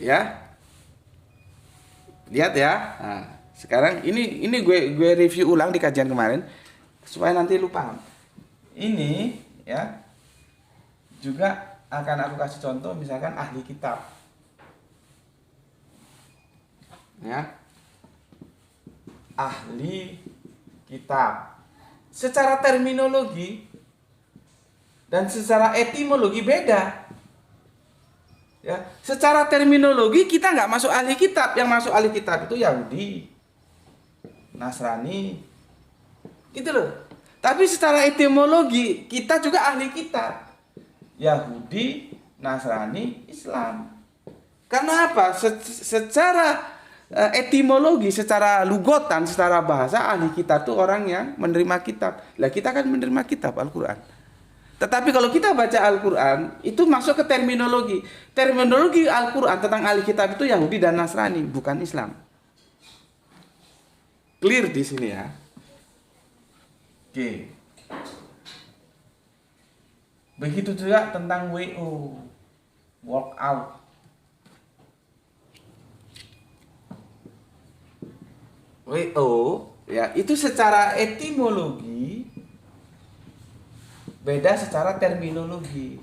Ya, lihat ya. Nah, sekarang ini gue review ulang di kajian kemarin supaya nanti lu paham. Ini ya juga akan aku kasih contoh, misalkan ahli kitab. Ya. Ahli kitab. Secara terminologi dan secara etimologi beda. Ya, secara terminologi kita nggak masuk ahli kitab, yang masuk ahli kitab itu Yahudi, Nasrani, gitu loh. Tapi secara etimologi kita juga ahli kitab, Yahudi, Nasrani, Islam. Karena apa? Secara etimologi, secara lugotan, secara bahasa, ahli kitab itu orang yang menerima kitab. Lah kita kan menerima kitab Al-Quran. Tetapi kalau kita baca Al-Quran, itu masuk ke terminologi. Terminologi Al-Quran tentang ahli kitab itu Yahudi dan Nasrani, bukan Islam. Clear di sini ya. Oke. Begitu juga tentang WO, walk out. WO ya, itu secara etimologi beda secara terminologi.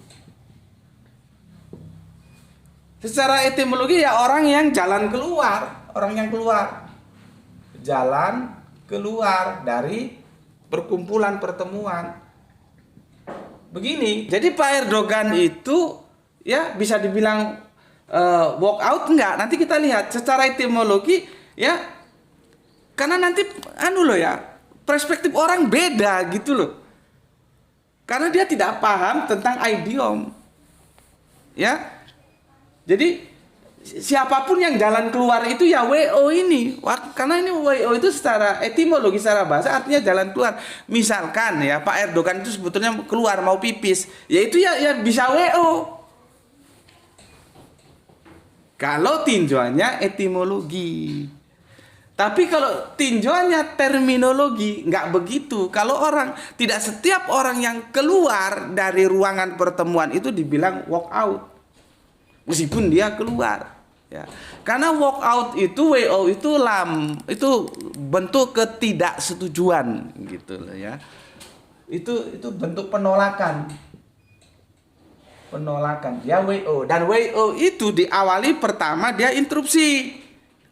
Secara etimologi ya orang yang jalan keluar, orang yang keluar. Jalan keluar dari perkumpulan pertemuan. Begini, jadi Pak Erdogan itu ya bisa dibilang walk out enggak? Nanti kita lihat secara etimologi ya. Karena nanti perspektif orang beda gitu loh. Karena dia tidak paham tentang idiom. Ya. Jadi siapapun yang jalan keluar itu ya WO ini. Karena ini WO itu secara etimologi, secara bahasa artinya jalan keluar. Misalkan ya Pak Erdogan itu sebetulnya keluar mau pipis, ya itu ya bisa WO. Kalau tinjauannya etimologi. Tapi kalau tinjauannya terminologi, nggak begitu. Kalau tidak setiap orang yang keluar dari ruangan pertemuan itu dibilang walk out. Meskipun dia keluar. Ya. Karena walk out itu, WO itu bentuk ketidaksetujuan gitu loh ya. Itu bentuk penolakan. Penolakan. Dia WO. Dan WO itu diawali pertama dia interupsi.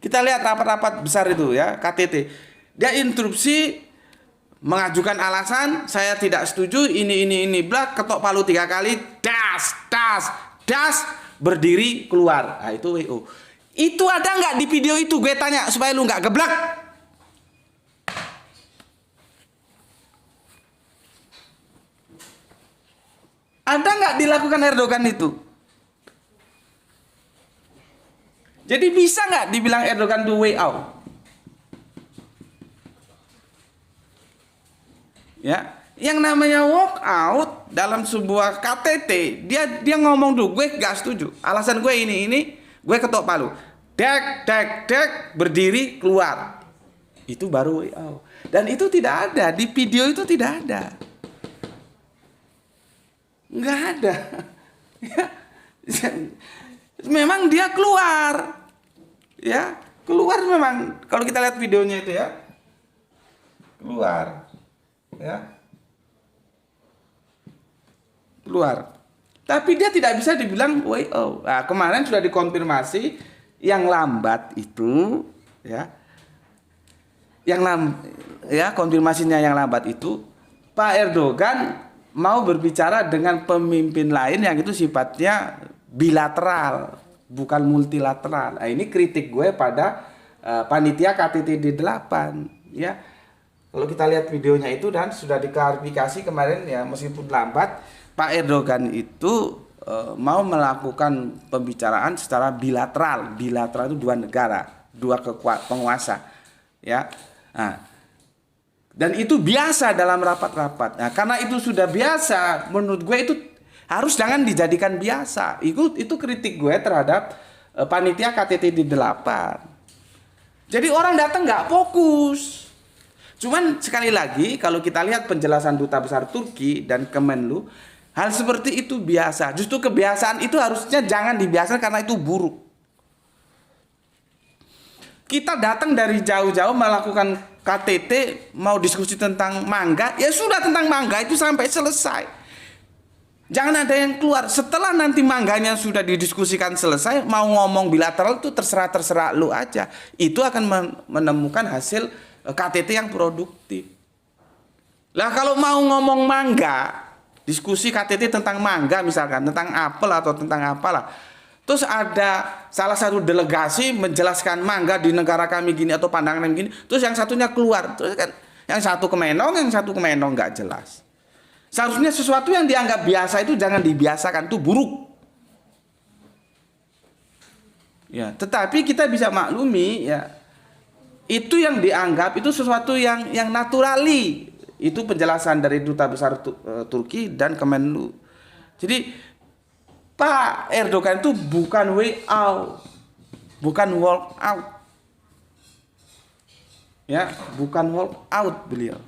Kita lihat rapat-rapat besar itu ya, KTT. Dia interupsi mengajukan alasan, saya tidak setuju, ini, bla, ketok palu 3 kali, das, berdiri, keluar. Nah itu WO. Itu ada nggak di video itu? Gue tanya supaya lu nggak geblek. Ada nggak dilakukan Erdogan itu? Jadi bisa nggak dibilang Erdogan do way out? Ya, yang namanya walk out dalam sebuah KTT, dia ngomong dulu, gue nggak setuju. Alasan gue ini, gue ketok palu. Dek, berdiri, keluar. Itu baru way out. Dan itu tidak ada, di video itu tidak ada. Nggak ada. Memang dia keluar. Ya, keluar memang. Kalau kita lihat videonya itu ya. Keluar. Ya. Keluar. Tapi dia tidak bisa dibilang WO. Nah, kemarin sudah dikonfirmasi yang lambat itu ya. Konfirmasinya yang lambat itu Pak Erdogan mau berbicara dengan pemimpin lain yang itu sifatnya bilateral, bukan multilateral. Nah, ini kritik gue pada panitia KTT D8 ya. Kalau kita lihat videonya itu dan sudah diklarifikasi kemarin ya, meskipun lambat, Pak Erdogan itu mau melakukan pembicaraan secara bilateral. Bilateral itu dua negara, dua penguasa ya. Nah, dan itu biasa dalam rapat-rapat. Nah, karena itu sudah biasa, menurut gue itu harus jangan dijadikan biasa. Itu kritik gue terhadap panitia KTT D8. Jadi orang datang nggak fokus. Cuman sekali lagi kalau kita lihat penjelasan Duta Besar Turki dan Kemenlu, hal seperti itu biasa. Justru kebiasaan itu harusnya jangan dibiasakan karena itu buruk. Kita datang dari jauh-jauh melakukan KTT, mau diskusi tentang mangga, ya sudah tentang mangga itu sampai selesai. Jangan ada yang keluar. Setelah nanti mangganya sudah didiskusikan selesai, mau ngomong bilateral itu terserah lu aja. Itu akan menemukan hasil KTT yang produktif. Lah kalau mau ngomong mangga, diskusi KTT tentang mangga misalkan, tentang apel atau tentang apalah. Terus ada salah satu delegasi menjelaskan mangga di negara kami gini atau pandangan kami gini, terus yang satunya keluar, terus kan yang satu kemenong nggak jelas. Seharusnya sesuatu yang dianggap biasa itu jangan dibiasakan, itu buruk. Ya, tetapi kita bisa maklumi ya, itu yang dianggap itu sesuatu yang naturali. Itu penjelasan dari Duta Besar Turki dan Kemenlu. Jadi Pak Erdogan itu bukan way out, bukan walk out. Ya, bukan walk out beliau.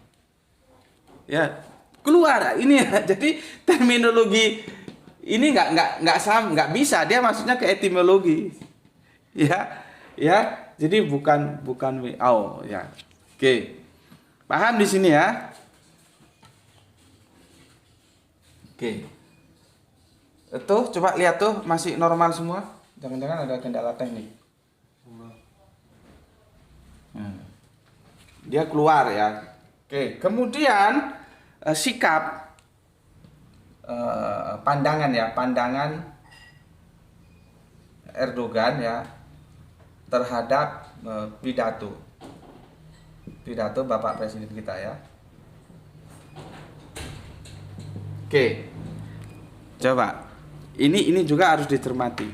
Ya, keluar ini ya. Jadi terminologi ini nggak bisa, dia maksudnya ke etimologi. Ya. Jadi bukan way out ya. Oke. Paham di sini ya? Oke. Tuh, coba lihat tuh, masih normal semua. Jangan-jangan ada kendala teknik. Dia keluar ya. Oke, kemudian sikap pandangan Erdogan ya terhadap pidato Bapak Presiden kita ya. Oke. Coba. Ini juga harus dicermati.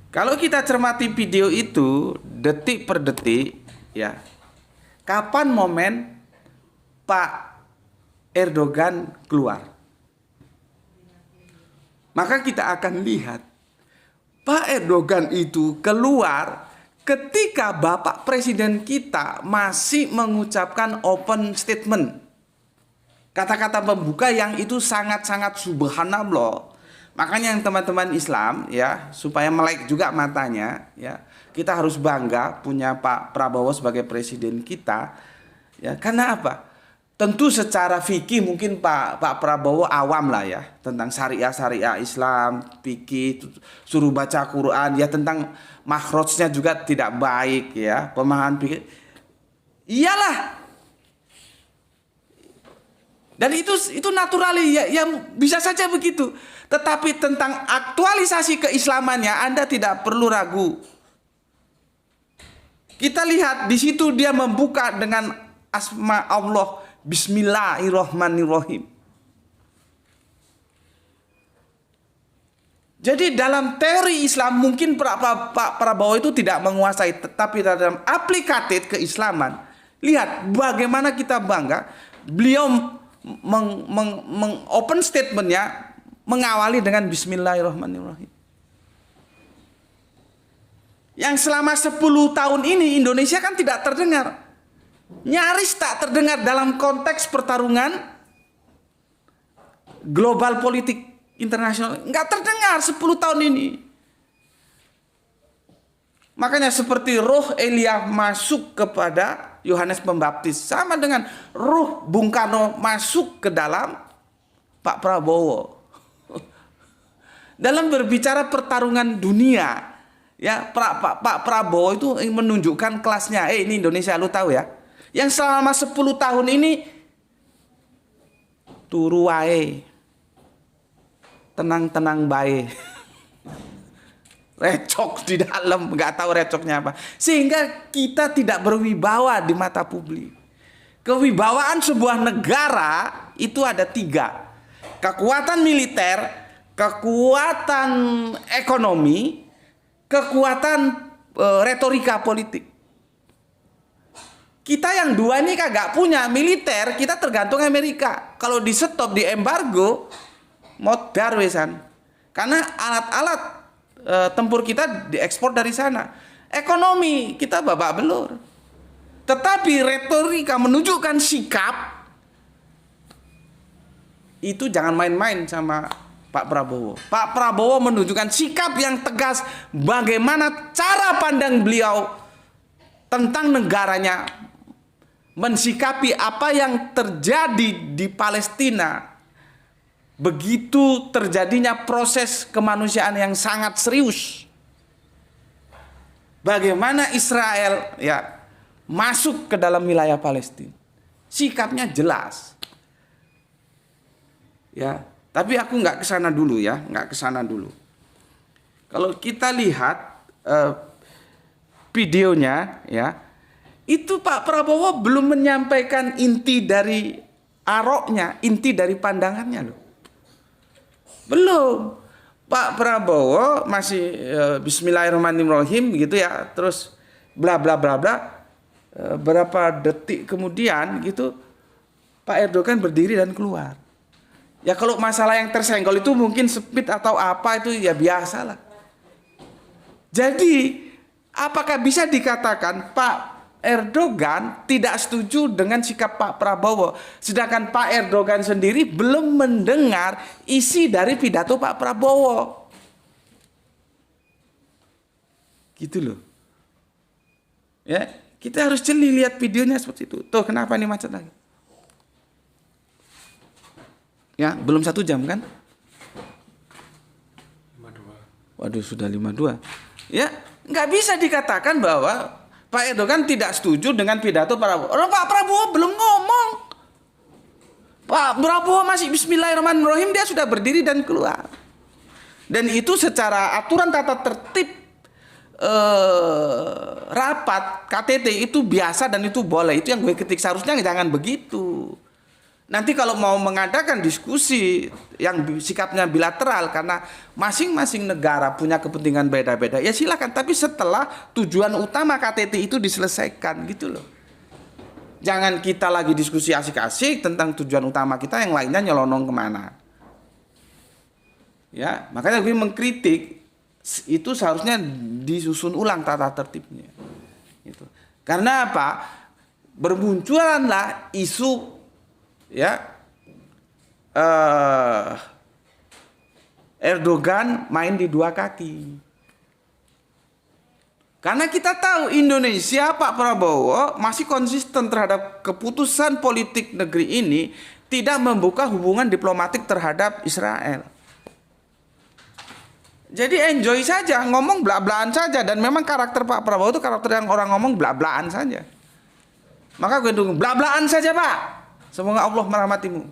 Kalau kita cermati video itu detik per detik ya. Kapan momen Pak Erdogan keluar? Maka kita akan lihat Pak Erdogan itu keluar ketika Bapak Presiden kita masih mengucapkan open statement. Kata-kata pembuka yang itu sangat-sangat subhanallah. Makanya yang teman-teman Islam ya, supaya melek juga matanya ya, kita harus bangga punya Pak Prabowo sebagai presiden kita ya. Karena apa? Tentu secara fikih mungkin Pak Prabowo awam lah ya, tentang syariah Islam, fikih, suruh baca Quran ya, tentang makhrajnya juga tidak baik ya, pemahaman fikih. Iyalah. Dan itu natural ya, yang bisa saja begitu. Tetapi tentang aktualisasi keislamannya Anda tidak perlu ragu. Kita lihat di situ dia membuka dengan asma Allah, Bismillahirrahmanirrahim. Jadi dalam teori Islam mungkin Pak Prabowo itu tidak menguasai, tetapi dalam aplikatif keislaman, lihat bagaimana kita bangga beliau open statementnya mengawali dengan Bismillahirrahmanirrahim. Yang selama 10 tahun ini Indonesia kan tidak terdengar. Nyaris tak terdengar dalam konteks pertarungan global politik internasional. Nggak terdengar 10 tahun ini. Makanya seperti roh Elia masuk kepada Yohanes Pembaptis, sama dengan roh Bung Karno masuk ke dalam Pak Prabowo. Dalam berbicara pertarungan dunia, ya Pak Prabowo itu menunjukkan kelasnya. Ini Indonesia, lu tahu ya. Yang selama 10 tahun ini turu wae, tenang-tenang bae. Recok di dalam, nggak tahu recoknya apa. Sehingga kita tidak berwibawa di mata publik. Kewibawaan sebuah negara itu ada 3. Kekuatan militer, kekuatan ekonomi, kekuatan retorika politik. Kita yang 2 ini kagak punya. Militer kita tergantung Amerika. Kalau di stop, di embargo, modar wesan. Karena alat-alat tempur kita diekspor dari sana. Ekonomi kita babak belur. Tetapi retorika menunjukkan sikap, itu jangan main-main sama Pak Prabowo. Pak Prabowo menunjukkan sikap yang tegas bagaimana cara pandang beliau tentang negaranya, mensikapi apa yang terjadi di Palestina, begitu terjadinya proses kemanusiaan yang sangat serius. Bagaimana Israel ya masuk ke dalam wilayah Palestina, sikapnya jelas. Ya, tapi aku nggak ke sana dulu ya, nggak ke sana dulu. Kalau kita lihat videonya ya, itu Pak Prabowo belum menyampaikan inti dari aroknya, inti dari pandangannya loh. Belum. Pak Prabowo masih Bismillahirrahmanirrahim gitu ya, terus bla bla bla bla. Berapa detik kemudian gitu Pak Erdogan berdiri dan keluar. Ya kalau masalah yang tersenggol itu mungkin speed atau apa itu ya biasalah. Jadi apakah bisa dikatakan Pak Erdogan tidak setuju dengan sikap Pak Prabowo, sedangkan Pak Erdogan sendiri belum mendengar isi dari pidato Pak Prabowo? Gitu loh. Ya, kita harus jeli lihat videonya seperti itu. Tuh kenapa ini macet lagi? Ya, belum 1 jam kan? 52. Waduh, sudah 52. Ya, nggak bisa dikatakan bahwa Pak Erdogan tidak setuju dengan pidato Prabowo. Orang Pak Prabowo belum ngomong. Pak Prabowo masih Bismillahirrahmanirrahim, dia sudah berdiri dan keluar. Dan itu secara aturan tata tertib rapat KTT itu biasa dan itu boleh. Itu yang gue ketik, seharusnya jangan begitu. Nanti kalau mau mengadakan diskusi yang sikapnya bilateral karena masing-masing negara punya kepentingan beda-beda, ya silakan. Tapi setelah tujuan utama KTT itu diselesaikan gitu loh. Jangan kita lagi diskusi asik-asik tentang tujuan utama kita, yang lainnya nyelonong kemana. Ya, makanya gue mengkritik itu seharusnya disusun ulang tata tertibnya. Gitu. Karena apa? Bermunculanlah isu ya Erdogan main di 2 kaki. Karena kita tahu Indonesia, Pak Prabowo masih konsisten terhadap keputusan politik negeri ini tidak membuka hubungan diplomatik terhadap Israel. Jadi enjoy saja, ngomong bla-blaan saja, dan memang karakter Pak Prabowo itu karakter yang orang ngomong bla-blaan saja. Maka gue dukung bla-blaan saja, Pak. Semoga Allah merahmatimu.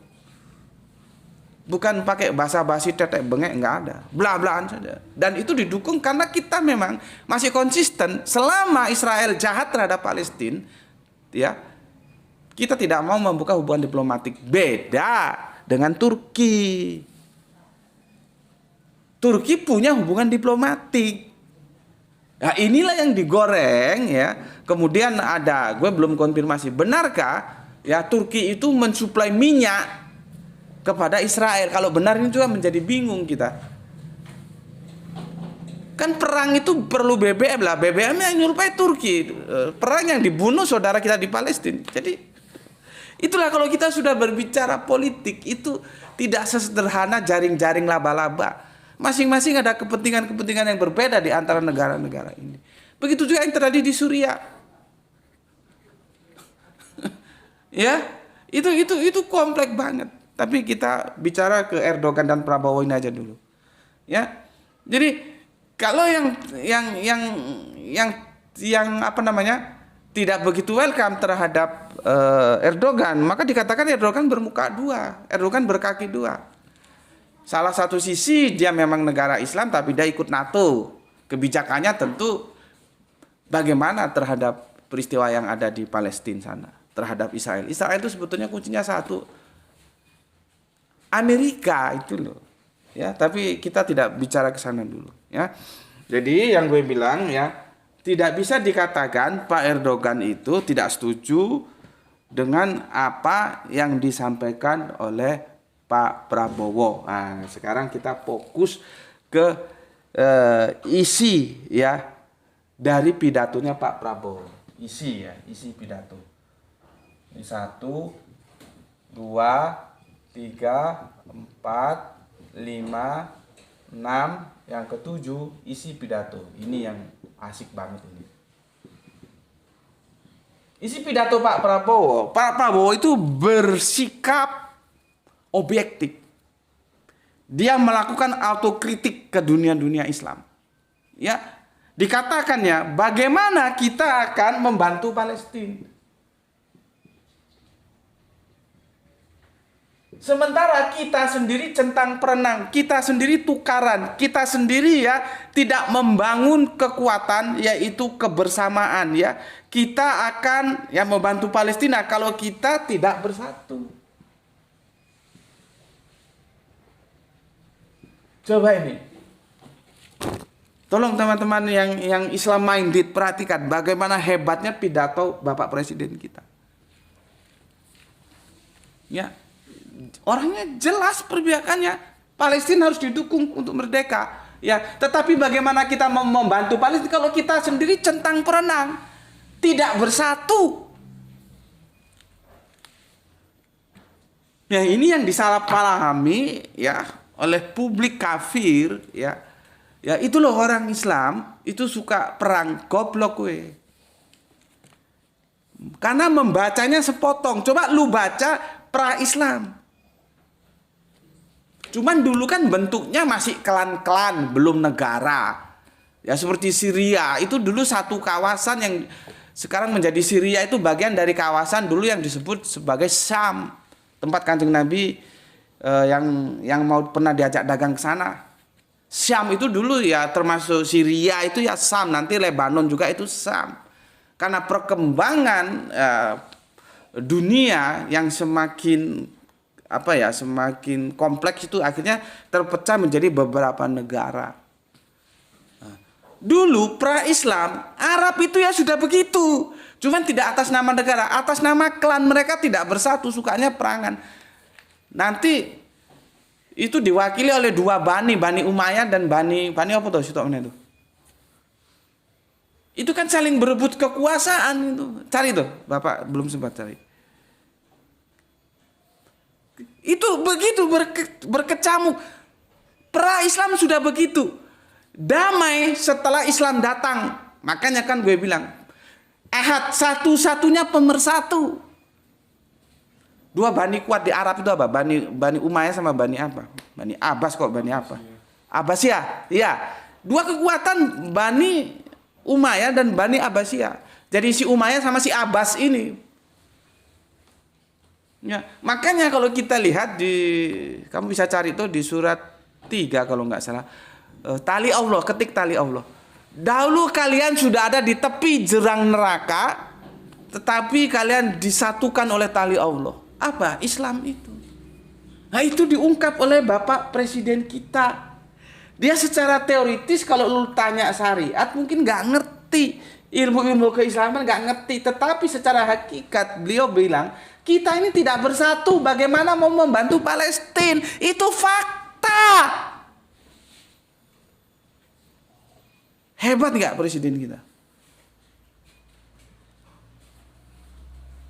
Bukan pakai basa-basi tetek bengek, enggak ada. Bla-blaan saja. Dan itu didukung karena kita memang masih konsisten selama Israel jahat terhadap Palestina, ya. Kita tidak mau membuka hubungan diplomatik. Beda dengan Turki. Turki punya hubungan diplomatik. Nah, inilah yang digoreng ya. Kemudian ada, gue belum konfirmasi, benarkah ya Turki itu mensuplai minyak kepada Israel? Kalau benar ini juga menjadi bingung kita. Kan perang itu perlu BBM lah, BBM yang nyuplai Turki. Perang yang dibunuh saudara kita di Palestina. Jadi itulah kalau kita sudah berbicara politik itu tidak sesederhana jaring-jaring laba-laba. Masing-masing ada kepentingan-kepentingan yang berbeda di antara negara-negara ini. Begitu juga yang terjadi di Suriah. Ya, itu kompleks banget. Tapi kita bicara ke Erdogan dan Prabowo ini aja dulu. Ya. Jadi kalau yang apa namanya? Tidak begitu welcome terhadap Erdogan, maka dikatakan Erdogan bermuka 2, Erdogan berkaki 2. Salah satu sisi dia memang negara Islam tapi dia ikut NATO. Kebijakannya tentu bagaimana terhadap peristiwa yang ada di Palestina sana, terhadap Israel. Israel itu sebetulnya kuncinya satu, Amerika itu loh. Ya, tapi kita tidak bicara ke sana dulu ya. Jadi yang gue bilang ya, tidak bisa dikatakan Pak Erdogan itu tidak setuju dengan apa yang disampaikan oleh Pak Prabowo. Nah, sekarang kita fokus ke isi ya dari pidatonya Pak Prabowo. Isi pidato. Ini 1, 2, 3, 4, 5, 6, yang ke-7 isi pidato. Ini yang asik banget ini. Isi pidato Pak Prabowo. Pak Prabowo itu bersikap objektif. Dia melakukan autokritik ke dunia-dunia Islam. Ya, dikatakannya bagaimana kita akan membantu Palestina. Sementara kita sendiri centang perenang, kita sendiri tukaran, kita sendiri ya tidak membangun kekuatan yaitu kebersamaan ya. Kita akan ya membantu Palestina kalau kita tidak bersatu. Coba ini. Tolong teman-teman yang Islam minded perhatikan bagaimana hebatnya pidato Bapak Presiden kita. Ya. Orangnya jelas perbiakannya Palestina harus didukung untuk merdeka ya, tetapi bagaimana kita membantu Palestina kalau kita sendiri centang perenang tidak bersatu ya. Ini yang disalahpahami ya oleh publik kafir ya. Ya itu loh, orang Islam itu suka perang goblok we, karena membacanya sepotong. Coba lu baca pra-Islam. Cuman dulu kan bentuknya masih klan-klan, belum negara. Ya seperti Syria, itu dulu satu kawasan yang sekarang menjadi Syria, itu bagian dari kawasan dulu yang disebut sebagai Syam. Tempat Kanjeng Nabi yang mau pernah diajak dagang ke sana. Syam itu dulu ya termasuk Syria itu ya Syam, nanti Lebanon juga itu Syam. Karena perkembangan dunia yang semakin semakin kompleks itu akhirnya terpecah menjadi beberapa negara. Dulu pra-Islam Arab itu ya sudah begitu, cuman tidak atas nama negara, atas nama klan. Mereka tidak bersatu, sukanya perangan. Nanti itu diwakili oleh dua Bani Umayyah dan Bani apa tuh itu? Itu kan saling berebut kekuasaan itu. Cari tuh, Bapak belum sempat cari. Itu begitu berkecamuk. Pra-Islam sudah begitu. Damai setelah Islam datang. Makanya kan gue bilang, Ahad satu-satunya pemersatu. Dua Bani kuat di Arab itu apa? Bani Umayyah sama Bani apa? Bani Abbas kok, Bani apa? Abbasiyah. Iya. Dua kekuatan Bani Umayyah dan Bani Abbasiyah. Jadi si Umayyah sama si Abbas ini. Ya, makanya kalau kita lihat kamu bisa cari itu di surat 3 kalau nggak salah. Tali Allah, ketik tali Allah. Dahulu kalian sudah ada di tepi jurang neraka, tetapi kalian disatukan oleh tali Allah. Apa? Islam itu. Nah itu diungkap oleh Bapak Presiden kita. Dia secara teoritis kalau lu tanya syariat mungkin nggak ngerti. Ilmu-ilmu keislaman nggak ngerti. Tetapi secara hakikat beliau bilang, kita ini tidak bersatu, bagaimana mau membantu Palestina? Itu fakta. Hebat nggak presiden kita?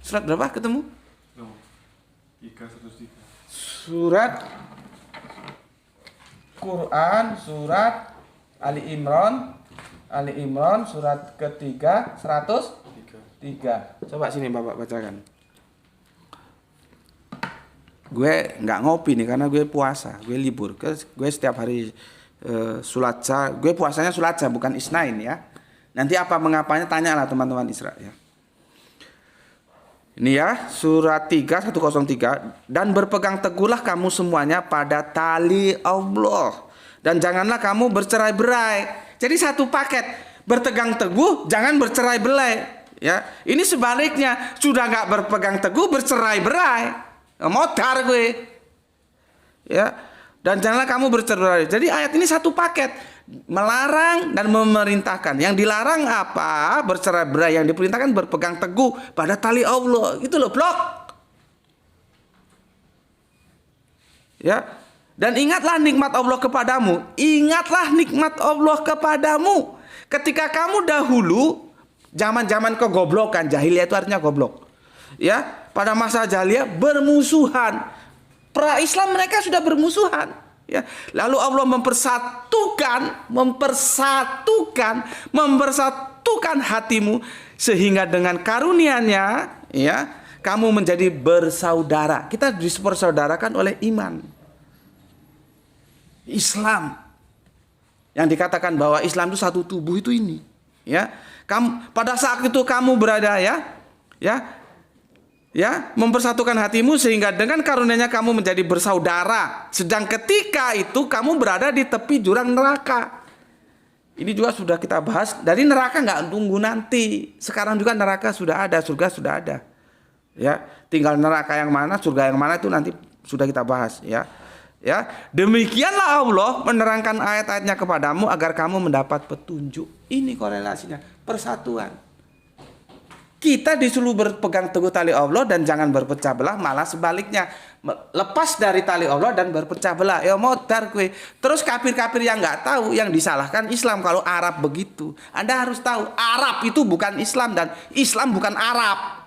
Surat berapa ketemu? 313. Surat Quran, surat Ali Imran surat ketiga 103. Coba sini Bapak bacakan. Gue nggak ngopi nih karena gue puasa, gue libur. Gue setiap hari Sulatsa, gue puasanya Sulatsa bukan Isnain ya. Nanti apa mengapanya tanyalah teman-teman Isra ya. Ini ya surat 3 103. Dan berpegang teguhlah kamu semuanya pada tali Allah, dan janganlah kamu bercerai-berai. Jadi satu paket, berpegang teguh jangan bercerai-berai ya. Ini sebaliknya, sudah nggak berpegang teguh bercerai-berai. Modar gue ya, dan janganlah kamu bercerai. Jadi ayat ini satu paket, melarang dan memerintahkan. Yang dilarang apa? Bercerai-berai. Yang diperintahkan berpegang teguh pada tali Allah. Itu loh blok ya. Dan ingatlah nikmat Allah kepadamu. Ingatlah nikmat Allah kepadamu ketika kamu dahulu zaman-zaman kegoblokan. Jahiliyah itu artinya goblok ya. Pada masa jahiliyah bermusuhan. Pra-Islam mereka sudah bermusuhan Ya, lalu Allah mempersatukan hatimu sehingga dengan karunia-Nya, ya, kamu menjadi bersaudara. Kita dipersaudarakan oleh iman. Islam. Yang dikatakan bahwa Islam itu satu tubuh itu ini, ya. Pada saat itu kamu berada, mempersatukan hatimu sehingga dengan karunia-Nya kamu menjadi bersaudara. Sedang ketika itu kamu berada di tepi jurang neraka. Ini juga sudah kita bahas. Dari neraka nggak tunggu nanti. Sekarang juga neraka sudah ada, surga sudah ada. Ya, tinggal neraka yang mana, surga yang mana itu nanti sudah kita bahas. Ya, demikianlah Allah menerangkan ayat-ayatnya kepadamu agar kamu mendapat petunjuk. Ini korelasinya, persatuan. Kita disuruh berpegang teguh tali Allah dan jangan berpecah belah, malah sebaliknya lepas dari tali Allah dan berpecah belah. Ya modar gue. Terus kafir-kafir yang nggak tahu, yang disalahkan Islam kalau Arab begitu. Anda harus tahu Arab itu bukan Islam dan Islam bukan Arab.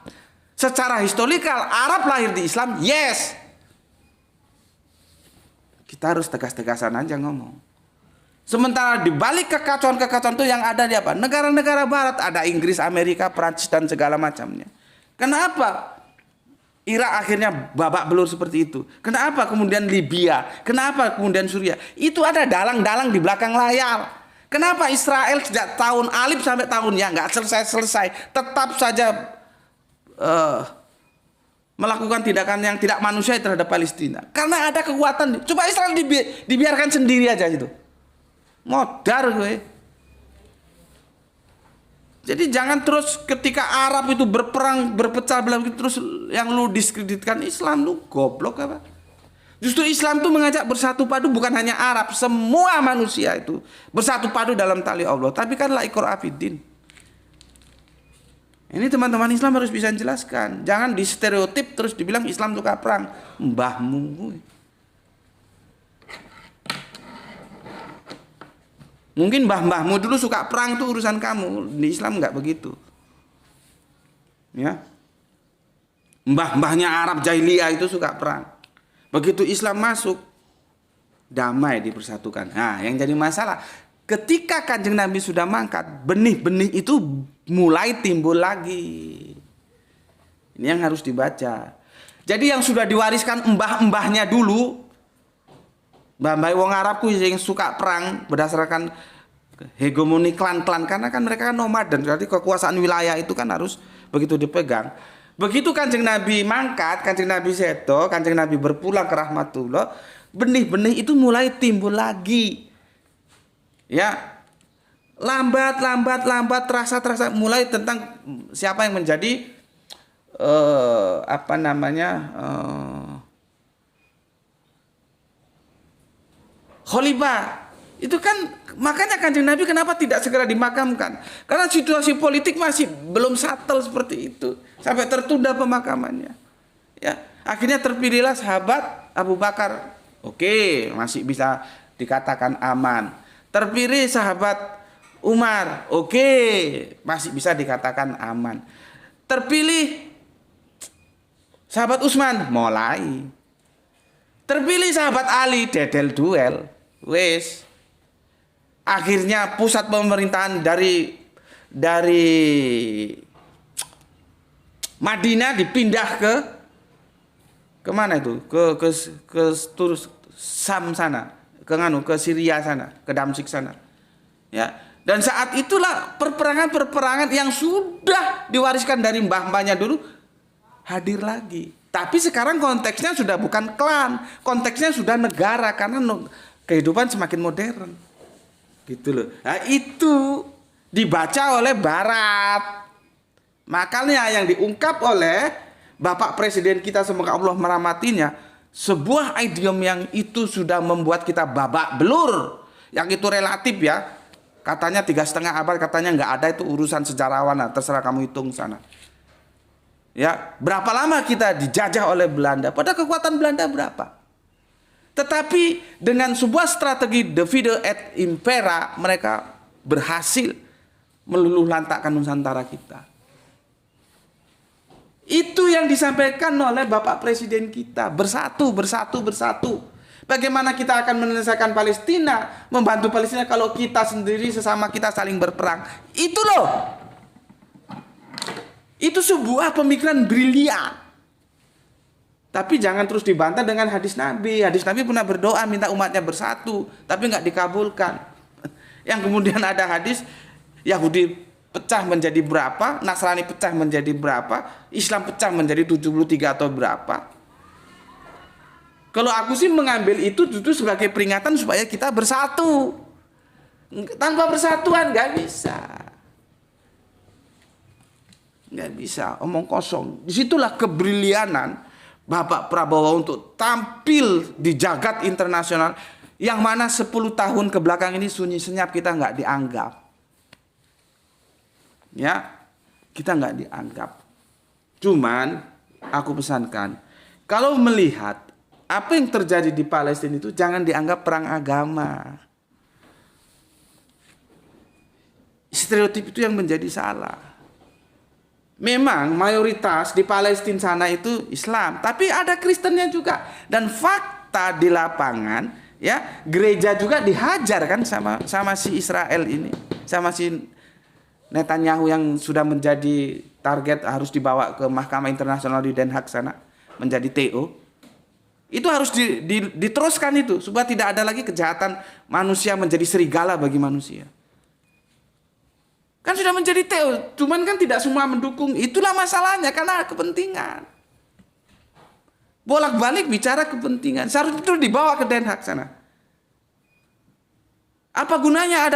Secara historikal Arab lahir di Islam, yes. Kita harus tegas-tegasan aja ngomong. Sementara di balik kekacauan-kekacauan itu yang ada di apa? Negara-negara barat, ada Inggris, Amerika, Prancis dan segala macamnya. Kenapa Irak akhirnya babak belur seperti itu? Kenapa kemudian Libya? Kenapa kemudian Suriah? Itu ada dalang-dalang di belakang layar. Kenapa Israel sejak tahun Alif sampai tahunnya nggak selesai-selesai, tetap saja melakukan tindakan yang tidak manusiawi terhadap Palestina? Karena ada kekuatan. Coba Israel dibiarkan sendiri aja gitu. Modar gue. Jadi jangan terus ketika Arab itu berperang, berpecah belah terus yang lu diskreditkan Islam, lu goblok apa? Justru Islam itu mengajak bersatu padu, bukan hanya Arab, semua manusia itu bersatu padu dalam tali Allah. Tapi kan la ikraha fiddin. Ini teman-teman Islam harus bisa jelaskan. Jangan di stereotip terus dibilang Islam suka perang. Mbahmu gue. Mungkin mbah-mbahmu dulu suka perang, itu urusan kamu. Di Islam nggak begitu. Ya. Mbah-mbahnya Arab jahiliyah itu suka perang. Begitu Islam masuk, damai dipersatukan. Nah, yang jadi masalah, ketika Kanjeng Nabi sudah mangkat, benih-benih itu mulai timbul lagi. Ini yang harus dibaca. Jadi yang sudah diwariskan mbah-mbahnya dulu, mbah-mbah wong Arabku yang suka perang berdasarkan hegemoni klan-klan, karena kan mereka kan nomaden, berarti kekuasaan wilayah itu kan harus begitu dipegang. Begitu Kanjeng Nabi mangkat, Kanjeng Nabi sedo, Kanjeng Nabi berpulang ke rahmatullah, benih-benih itu mulai timbul lagi. Ya. Lambat terasa mulai tentang siapa yang menjadi khalifah. Itu kan makanya Kanjeng Nabi kenapa tidak segera dimakamkan? Karena situasi politik masih belum settle seperti itu, sampai tertunda pemakamannya. Ya, akhirnya terpilihlah sahabat Abu Bakar. Oke, masih bisa dikatakan aman. Terpilih sahabat Umar. Oke, masih bisa dikatakan aman. Terpilih sahabat Utsman, mulai. Terpilih sahabat Ali, dedel duel. Wes. Akhirnya pusat pemerintahan dari Madinah dipindah ke mana itu? Ke Sam sana, ke Syria sana, ke Damsyik sana. Ya. Dan saat itulah perperangan yang sudah diwariskan dari mbah-mbahnya dulu hadir lagi. Tapi sekarang konteksnya sudah bukan klan, konteksnya sudah negara, karena kehidupan semakin modern. Gitu loh. Nah, itu dibaca oleh Barat. Makanya yang diungkap oleh Bapak Presiden kita, semoga Allah merahmatinya, sebuah idiom yang itu sudah membuat kita babak belur. Yang itu relatif ya. Katanya 3,5 abad, katanya nggak ada, itu urusan sejarawan, terserah kamu hitung sana. Ya, berapa lama kita dijajah oleh Belanda? Pada kekuatan Belanda berapa? Tetapi dengan sebuah strategi divide et impera, mereka berhasil meluluh lantakkan Nusantara kita. Itu yang disampaikan oleh Bapak Presiden kita. Bersatu. Bagaimana kita akan menyelesaikan Palestina, membantu Palestina kalau kita sendiri sesama kita saling berperang? Itu loh. Itu sebuah pemikiran brilian. Tapi jangan terus dibantah dengan hadis Nabi. Hadis Nabi pernah berdoa minta umatnya bersatu, tapi nggak dikabulkan. Yang kemudian ada hadis Yahudi pecah menjadi berapa, Nasrani pecah menjadi berapa, Islam pecah menjadi 73 atau berapa. Kalau aku sih mengambil itu justru sebagai peringatan supaya kita bersatu. Tanpa persatuan nggak bisa. Nggak bisa, omong kosong. Disitulah kebrilianan Bapak Prabowo untuk tampil di jagat internasional yang mana 10 tahun ke belakang ini sunyi senyap kita nggak dianggap. Ya, kita nggak dianggap. Cuman aku pesankan, kalau melihat apa yang terjadi di Palestina itu jangan dianggap perang agama. Stereotip itu yang menjadi salah. Memang mayoritas di Palestina sana itu Islam, tapi ada Kristennya juga. Dan fakta di lapangan, ya, gereja juga dihajar kan sama si Israel ini, sama si Netanyahu yang sudah menjadi target harus dibawa ke Mahkamah Internasional di Den Haag sana menjadi TO. Itu harus diteruskan itu supaya tidak ada lagi kejahatan manusia menjadi serigala bagi manusia. Kan sudah menjadi TO, cuman kan tidak semua mendukung. Itulah masalahnya karena kepentingan. Bolak-balik bicara kepentingan. Seharusnya itu dibawa ke Den Haag sana. Apa gunanya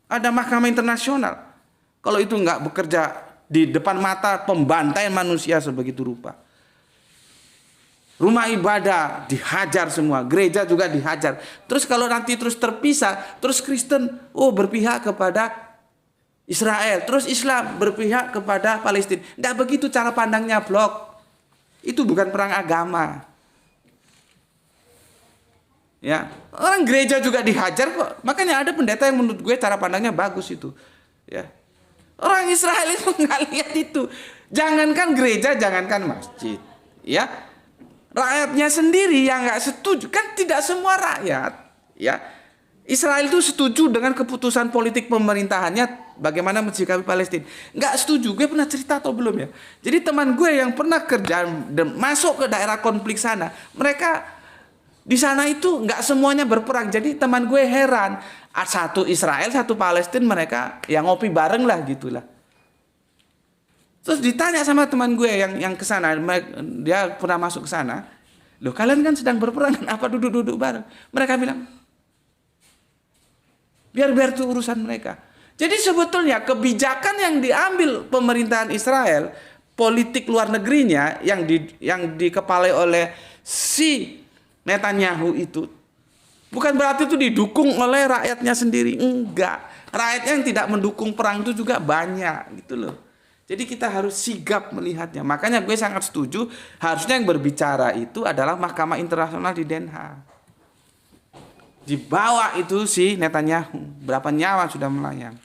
ada Mahkamah Internasional kalau itu nggak bekerja di depan mata pembantaian manusia sebegitu rupa? Rumah ibadah dihajar semua, gereja juga dihajar. Terus kalau nanti terus terpisah, terus Kristen berpihak kepada Israel, terus Islam berpihak kepada Palestina. Tidak begitu cara pandangnya, blok. Itu bukan perang agama. Ya, orang gereja juga dihajar kok. Makanya ada pendeta yang menurut gue cara pandangnya bagus itu. Ya, orang Israel itu nggak lihat itu. Jangankan gereja, jangankan masjid. Ya. Rakyatnya sendiri yang nggak setuju, kan tidak semua rakyat, ya. Israel itu setuju dengan keputusan politik pemerintahannya bagaimana mensikapi Palestina. Nggak setuju, gue pernah cerita atau belum ya. Jadi teman gue yang pernah kerja dan masuk ke daerah konflik sana, mereka di sana itu nggak semuanya berperang. Jadi teman gue heran, satu Israel, satu Palestina, mereka yang ngopi bareng lah gitulah. Terus ditanya sama teman gue yang ke sana, dia pernah masuk ke sana. Loh, kalian kan sedang berperang, apa duduk-duduk bareng? Mereka bilang, biar itu urusan mereka. Jadi sebetulnya kebijakan yang diambil pemerintahan Israel, politik luar negerinya yang dikepalai oleh si Netanyahu itu, bukan berarti itu didukung oleh rakyatnya sendiri. Enggak. Rakyatnya yang tidak mendukung perang itu juga banyak gitu loh. Jadi kita harus sigap melihatnya. Makanya gue sangat setuju harusnya yang berbicara itu adalah Mahkamah Internasional di Den Haag. Dibawa itu si Netanyahu. Berapa nyawa sudah melayang.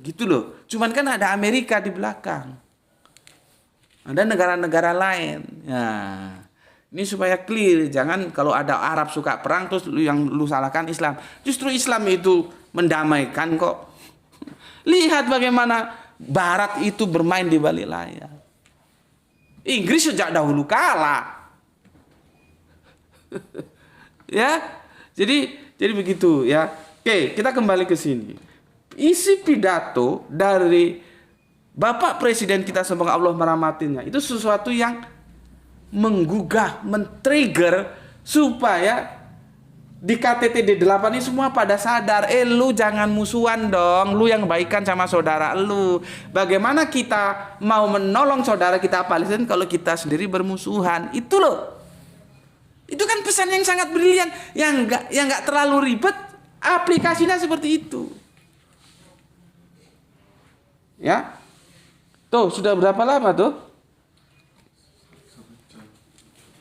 Gitu loh. Cuman kan ada Amerika di belakang. Ada negara-negara lain. Nah, ini supaya clear. Jangan kalau ada Arab suka perang terus yang lu salahkan Islam. Justru Islam itu mendamaikan kok. Lihat bagaimana Barat itu bermain di balik layar. Inggris sejak dahulu kalah. Ya, jadi begitu ya. Oke, kita kembali ke sini. Isi pidato dari Bapak Presiden kita, semoga Allah merahmatinya, itu sesuatu yang menggugah, men-trigger supaya di KTT D8 ini semua pada sadar, lu jangan musuhan dong, lu yang baikan sama saudara lu. Bagaimana kita mau menolong saudara kita Palestina kalau kita sendiri bermusuhan? Itu loh. Itu kan pesan yang sangat brilian, yang enggak terlalu ribet, aplikasinya seperti itu. Ya. Tuh, sudah berapa lama tuh?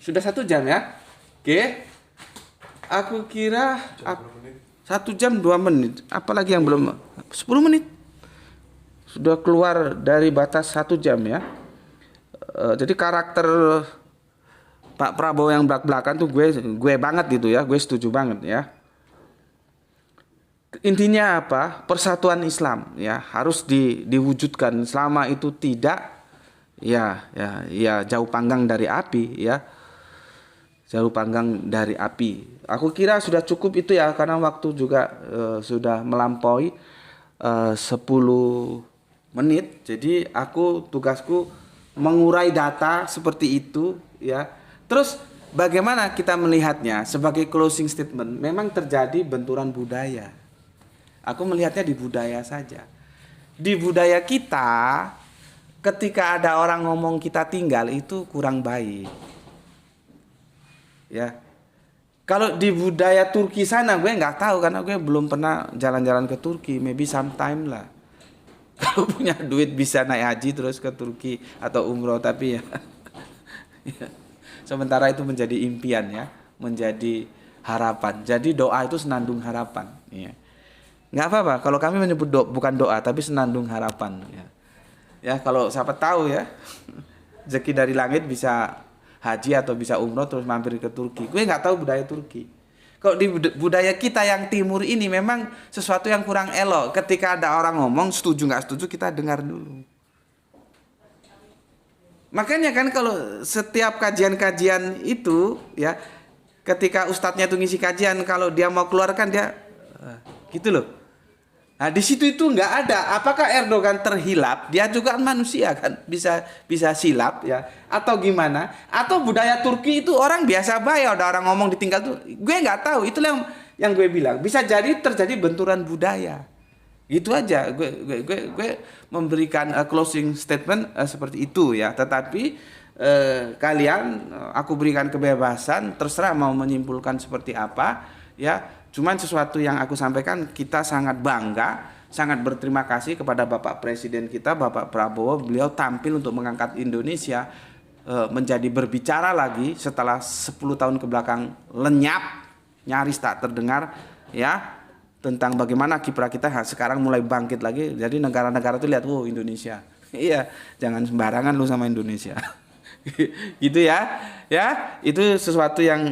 Sudah 1 jam ya? Oke. Aku kira 1 jam 2 menit. Apalagi yang belum 10 menit. Sudah keluar dari batas 1 jam ya. Jadi karakter Pak Prabowo yang belak-belakan tuh gue banget gitu ya, gue setuju banget ya. Intinya apa? Persatuan Islam ya harus diwujudkan. Selama itu tidak, ya jauh panggang dari api ya. Jauh panggang dari api. Aku kira sudah cukup itu ya, karena waktu juga sudah melampaui 10 menit. Jadi tugasku mengurai data seperti itu ya. Terus bagaimana kita melihatnya sebagai closing statement? Memang terjadi benturan budaya. Aku melihatnya di budaya saja. Di budaya kita, ketika ada orang ngomong kita tinggal, itu kurang baik. Ya, kalau di budaya Turki sana gue nggak tahu karena gue belum pernah jalan-jalan ke Turki. Maybe sometime lah. Kalau punya duit bisa naik haji terus ke Turki atau umroh, tapi ya, ya. Sementara itu menjadi impian ya, menjadi harapan. Jadi doa itu senandung harapan. Ya. Nggak apa-apa kalau kami menyebut bukan doa tapi senandung harapan. Ya, ya kalau siapa tahu ya, rezeki dari langit bisa haji atau bisa umroh terus mampir ke Turki. Gue nggak tahu budaya Turki. Kalau di budaya kita yang timur ini memang sesuatu yang kurang elok. Ketika ada orang ngomong setuju nggak setuju kita dengar dulu. Makanya kan kalau setiap kajian-kajian itu ya, ketika ustadznya itu ngisi kajian, kalau dia mau keluarkan dia gitu loh. Nah di situ itu nggak ada. Apakah Erdogan terhilap? Dia juga manusia kan, bisa silap ya, atau gimana? Atau budaya Turki itu orang biasa baik, ada orang ngomong ditinggal tuh, gue nggak tahu. Itulah yang gue bilang. Bisa jadi terjadi benturan budaya. Gitu aja. Gue memberikan closing statement seperti itu ya. Tetapi kalian, aku berikan kebebasan, terserah mau menyimpulkan seperti apa ya. Cuman sesuatu yang aku sampaikan, kita sangat bangga, sangat berterima kasih kepada Bapak Presiden kita, Bapak Prabowo. Beliau tampil untuk mengangkat Indonesia menjadi berbicara lagi setelah 10 tahun kebelakang lenyap, nyaris tak terdengar ya, tentang bagaimana kiprah kita sekarang mulai bangkit lagi. Jadi negara-negara itu lihat, wow Indonesia. Iya, jangan sembarangan lu sama Indonesia. Gitu ya itu sesuatu yang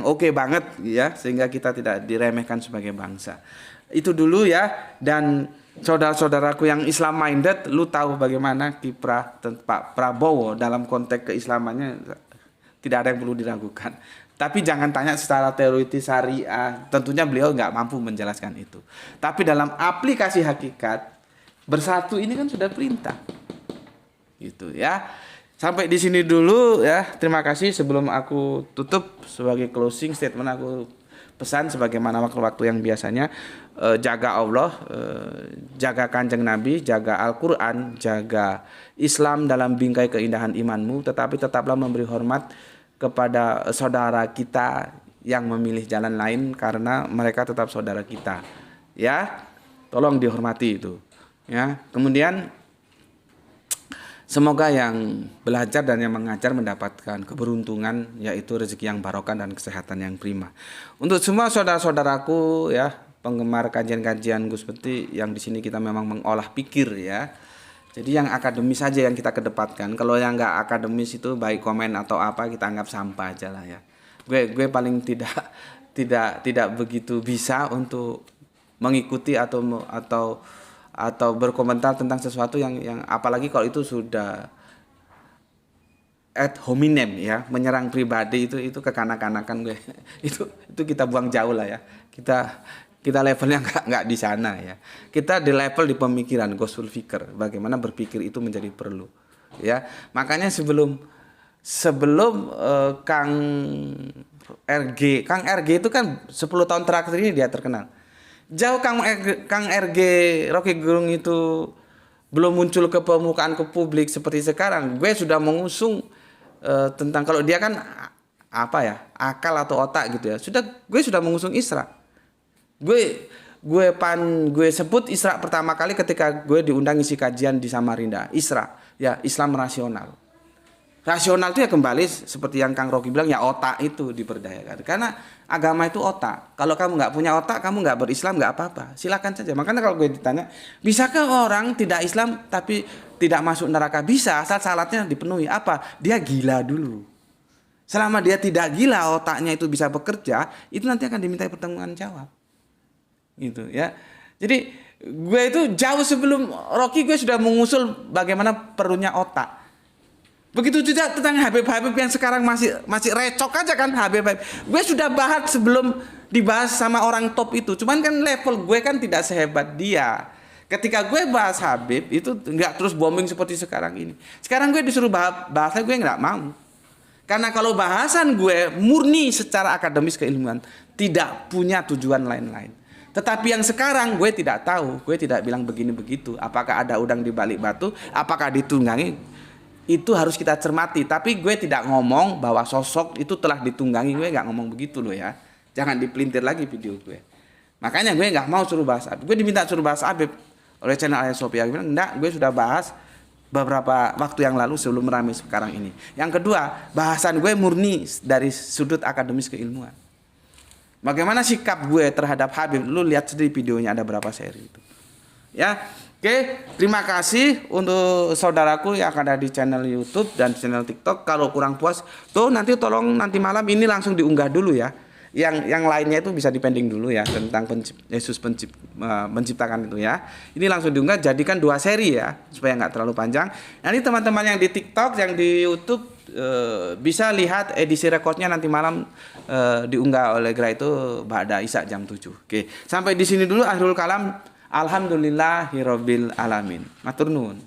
oke banget ya, sehingga kita tidak diremehkan sebagai bangsa. Itu dulu ya. Dan saudara-saudaraku yang Islam minded, lu tahu bagaimana kiprah Pak Prabowo dalam konteks keislamannya, tidak ada yang perlu diragukan. Tapi jangan tanya secara teoritis syariah, tentunya beliau nggak mampu menjelaskan itu. Tapi dalam aplikasi hakikat, bersatu ini kan sudah perintah gitu ya. Sampai di sini dulu ya. Terima kasih. Sebelum aku tutup, sebagai closing statement aku pesan sebagaimana waktu-waktu yang biasanya, jaga Allah, jaga Kanjeng Nabi, jaga Al-Qur'an, jaga Islam dalam bingkai keindahan imanmu, tetapi tetaplah memberi hormat kepada saudara kita yang memilih jalan lain, karena mereka tetap saudara kita. Ya. Tolong dihormati itu. Ya. Kemudian semoga yang belajar dan yang mengajar mendapatkan keberuntungan, yaitu rezeki yang barokah dan kesehatan yang prima. Untuk semua saudara-saudaraku ya, penggemar kajian-kajian Gus Peti, yang di sini kita memang mengolah pikir ya. Jadi yang akademis saja yang kita kedepankan. Kalau yang nggak akademis itu baik komen atau apa kita anggap sampah aja lah ya. Gue paling tidak begitu bisa untuk mengikuti atau berkomentar tentang sesuatu yang apalagi kalau itu sudah ad hominem ya, menyerang pribadi, itu kekanak-kanakan gue. itu kita buang jauh lah ya. Kita levelnya nggak di sana ya. Kita di level di pemikiran, gosul fikir, bagaimana berpikir itu menjadi perlu ya. Makanya sebelum Kang RG itu kan 10 tahun terakhir ini dia terkenal. Jauh Kang RG Rocky Gerung itu belum muncul ke permukaan, ke publik seperti sekarang, gue sudah mengusung tentang, kalau dia kan apa ya, akal atau otak gitu ya, gue sudah mengusung Isra. Gue sebut Isra pertama kali ketika gue diundang isi kajian di Samarinda. Isra ya, Islam rasional. Rasional itu ya kembali seperti yang Kang Rocky bilang ya, otak itu diberdayakan. Karena agama itu otak. Kalau kamu nggak punya otak, kamu nggak berislam nggak apa-apa. Silakan saja. Makanya kalau gue ditanya, bisakah orang tidak Islam tapi tidak masuk neraka? Bisa, asal syaratnya dipenuhi. Apa? Dia gila dulu. Selama dia tidak gila, otaknya itu bisa bekerja, itu nanti akan dimintai pertanggungan jawab. Gitu ya. Jadi gue itu jauh sebelum Rocky gue sudah mengusul bagaimana perlunya otak. Begitu juga tentang Habib-Habib yang sekarang masih recok aja kan Habib-Habib. Gue sudah bahas sebelum dibahas sama orang top itu. Cuman kan level gue kan tidak sehebat dia. Ketika gue bahas Habib itu nggak terus booming seperti sekarang ini. Sekarang gue disuruh bahasnya gue nggak mau. Karena kalau bahasan gue murni secara akademis keilmuan, tidak punya tujuan lain-lain. Tetapi yang sekarang gue tidak tahu, gue tidak bilang begini begitu. Apakah ada udang di balik batu, apakah ditunggangi, itu harus kita cermati. Tapi gue tidak ngomong bahwa sosok itu telah ditunggangi, gue nggak ngomong begitu loh ya. Jangan dipelintir lagi video gue. Makanya gue nggak mau suruh bahas Habib. Gue diminta suruh bahas Habib oleh channel Ayah Sophia. Gue bilang enggak, gue sudah bahas beberapa waktu yang lalu sebelum ramai sekarang ini. Yang kedua, bahasan gue murni dari sudut akademis keilmuan. Bagaimana sikap gue terhadap Habib? Lu lihat sendiri videonya, ada berapa seri itu. Ya, oke. Terima kasih untuk saudaraku yang ada di channel YouTube dan channel TikTok. Kalau kurang puas, tuh nanti tolong nanti malam ini langsung diunggah dulu ya. Yang lainnya itu bisa dipending dulu ya, tentang Yesus menciptakan itu ya. Ini langsung diunggah, jadikan 2 seri ya supaya nggak terlalu panjang. Nanti teman-teman yang di TikTok, yang di YouTube bisa lihat edisi rekodnya nanti malam diunggah oleh Gra itu pada Isya jam 7. Oke, sampai di sini dulu akhirul kalam. Alhamdulillahirabbil alamin. Matur nuwun.